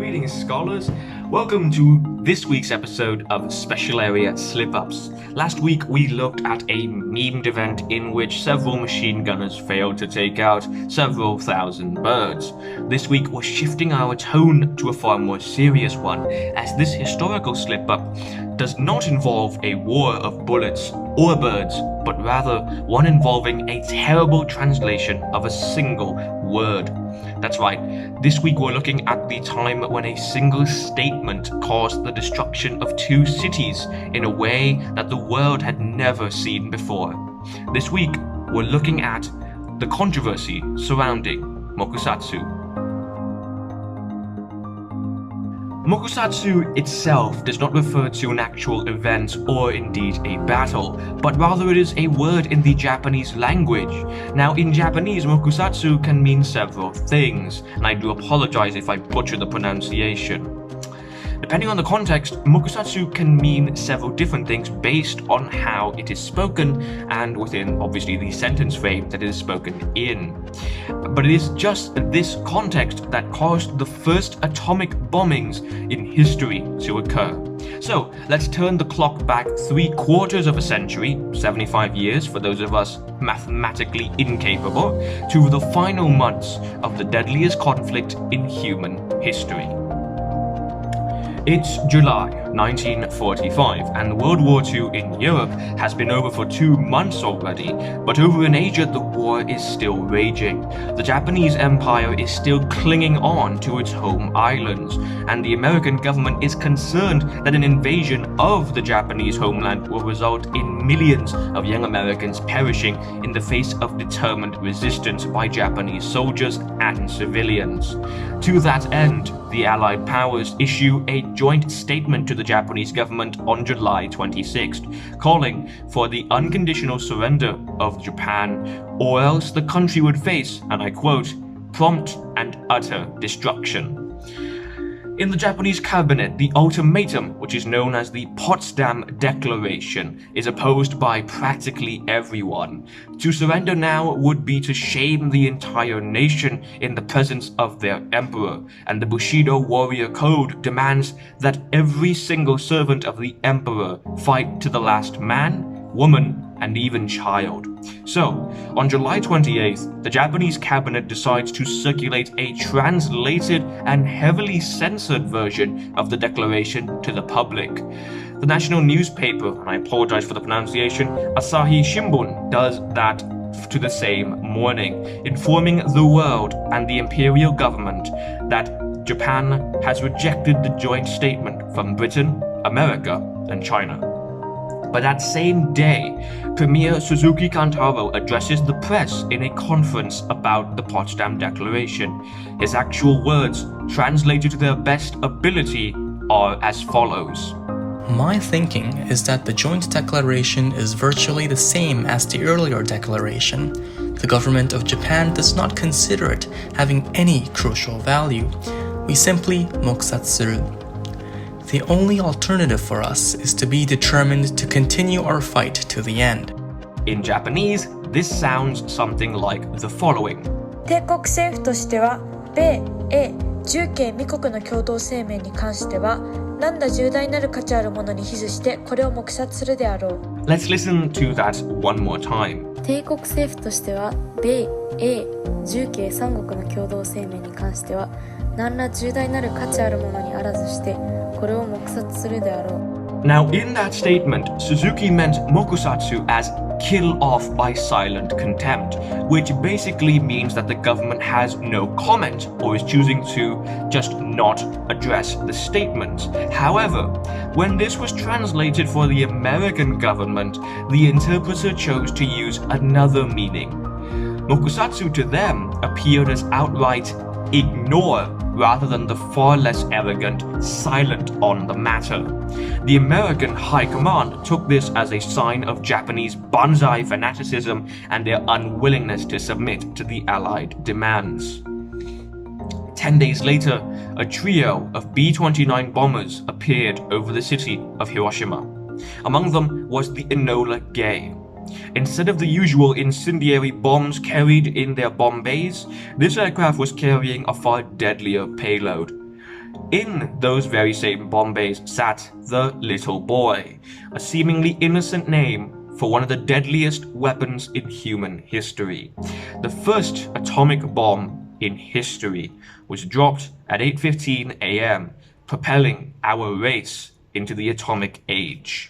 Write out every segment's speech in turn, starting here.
Greetings, scholars. Welcome to this week's episode of Special Area Slip-Ups. Last week we looked at a memed event in which several machine gunners failed to take out several thousand birds. This week we're shifting our tone to a far more serious one, as this historical slip-up does not involve a war of bullets or birds, but rather one involving a terrible translation of a single word. That's right, this week we're looking at the time when a single statement caused the destruction of two cities in a way that the world had never seen before. This week we're looking at the controversy surrounding Mokusatsu. Mokusatsu itself does not refer to an actual event or indeed a battle, but rather it is a word in the Japanese language. Now in Japanese, Mokusatsu can mean several things, and I do apologize if I butcher the pronunciation. Depending on the context, Mokusatsu can mean several different things based on how it is spoken and within obviously the sentence frame that it is spoken in. But it is just this context that caused the first atomic bombings in history to occur. So let's turn the clock back 3/4 of a century, 75 years for those of us mathematically incapable, to the final months of the deadliest conflict in human history. It's July 1945 and World War II in Europe has been over for 2 months already, but over in Asia the war is still raging. The Japanese Empire is still clinging on to its home islands, and the American government is concerned that an invasion of the Japanese homeland will result in millions of young Americans perishing in the face of determined resistance by Japanese soldiers and civilians. To that end, the Allied powers issue a joint statement to the Japanese government on July 26th, calling for the unconditional surrender of Japan, or else the country would face, and I quote, prompt and utter destruction. In the Japanese cabinet, the ultimatum, which is known as the Potsdam Declaration, is opposed by practically everyone. To surrender now would be to shame the entire nation in the presence of their emperor, and the Bushido warrior code demands that every single servant of the emperor fight to the last man, woman, and even child. So, on July 28th, the Japanese cabinet decides to circulate a translated and heavily censored version of the declaration to the public. The national newspaper, and I apologize for the pronunciation, Asahi Shimbun, does that to the same morning, informing the world and the imperial government that Japan has rejected the joint statement from Britain, America, and China. But that same day, Premier Suzuki Kantaro addresses the press in a conference about the Potsdam Declaration. His actual words, translated to their best ability, are as follows. My thinking is that the joint declaration is virtually the same as the earlier declaration. The government of Japan does not consider it having any crucial value. We simply mokusatsu. The only alternative for us is to be determined to continue our fight to the end. In Japanese, this sounds something like the following. 帝国政府としては、米、英、中英2国の共同声明に関しては、何ら重大なる価値あるものに比ずしてこれを黙殺するであろう。Let's listen to that one more time. 帝国政府としては、米、英、中英3国の共同声明に関しては、何ら重大なる価値あるものにあらずして、これを黙殺するであろう。Now, in that statement, Suzuki meant Mokusatsu as kill off by silent contempt, which basically means that the government has no comment or is choosing to just not address the statement. However, when this was translated for the American government, the interpreter chose to use another meaning. Mokusatsu to them appeared as outright ignore rather than the far less arrogant silent on the matter. The American High Command took this as a sign of Japanese banzai fanaticism and their unwillingness to submit to the Allied demands. 10 days later, a trio of B-29 bombers appeared over the city of Hiroshima. Among them was the Enola Gay. Instead of the usual incendiary bombs carried in their bomb bays, this aircraft was carrying a far deadlier payload. In those very same bomb bays sat the little boy, a seemingly innocent name for one of the deadliest weapons in human history. The first atomic bomb in history was dropped at 8:15 a.m., propelling our race into the atomic age.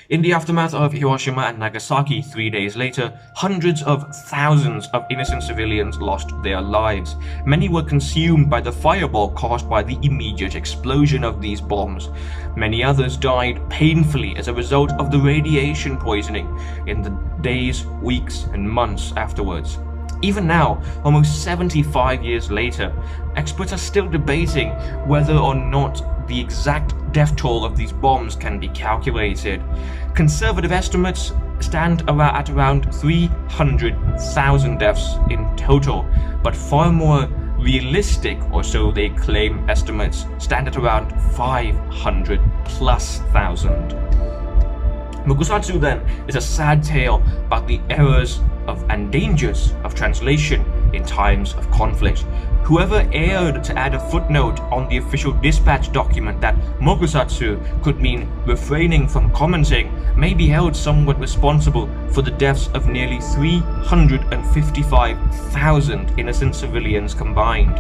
In the aftermath of Hiroshima and Nagasaki 3 days later, hundreds of thousands of innocent civilians lost their lives. Many were consumed by the fireball caused by the immediate explosion of these bombs. Many others died painfully as a result of the radiation poisoning in the days, weeks, and months afterwards. Even now, almost 75 years later, experts are still debating whether or not the exact death toll of these bombs can be calculated. Conservative estimates stand at around 300,000 deaths in total, but far more realistic, or so they claim, estimates stand at around 500,000+. Mokusatsu then is a sad tale about the errors and dangers of translation in times of conflict. Whoever erred to add a footnote on the official dispatch document that Mokusatsu could mean refraining from commenting may be held somewhat responsible for the deaths of nearly 355,000 innocent civilians combined.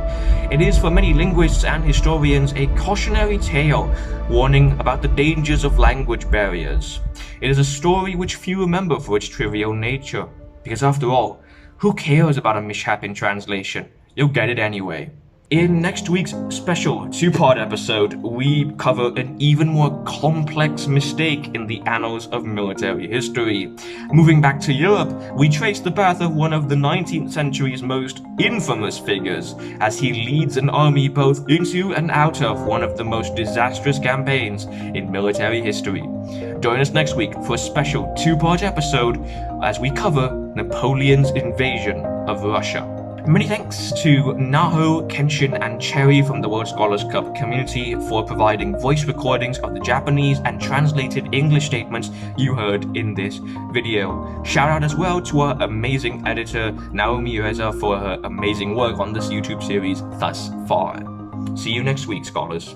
It is for many linguists and historians a cautionary tale warning about the dangers of language barriers. It is a story which few remember for its trivial nature, because after all, who cares about a mishap in translation? You'll get it anyway. In next week's special two-part episode, we cover an even more complex mistake in the annals of military history. Moving back to Europe, we trace the path of one of the 19th century's most infamous figures, as he leads an army both into and out of one of the most disastrous campaigns in military history. Join us next week for a special two-part episode as we cover Napoleon's invasion of Russia. Many thanks to Naho, Kenshin, and Cherry from the World Scholars Cup community for providing voice recordings of the Japanese and translated English statements you heard in this video. Shout out as well to our amazing editor, Naomi Reza, for her amazing work on this YouTube series thus far. See you next week, scholars.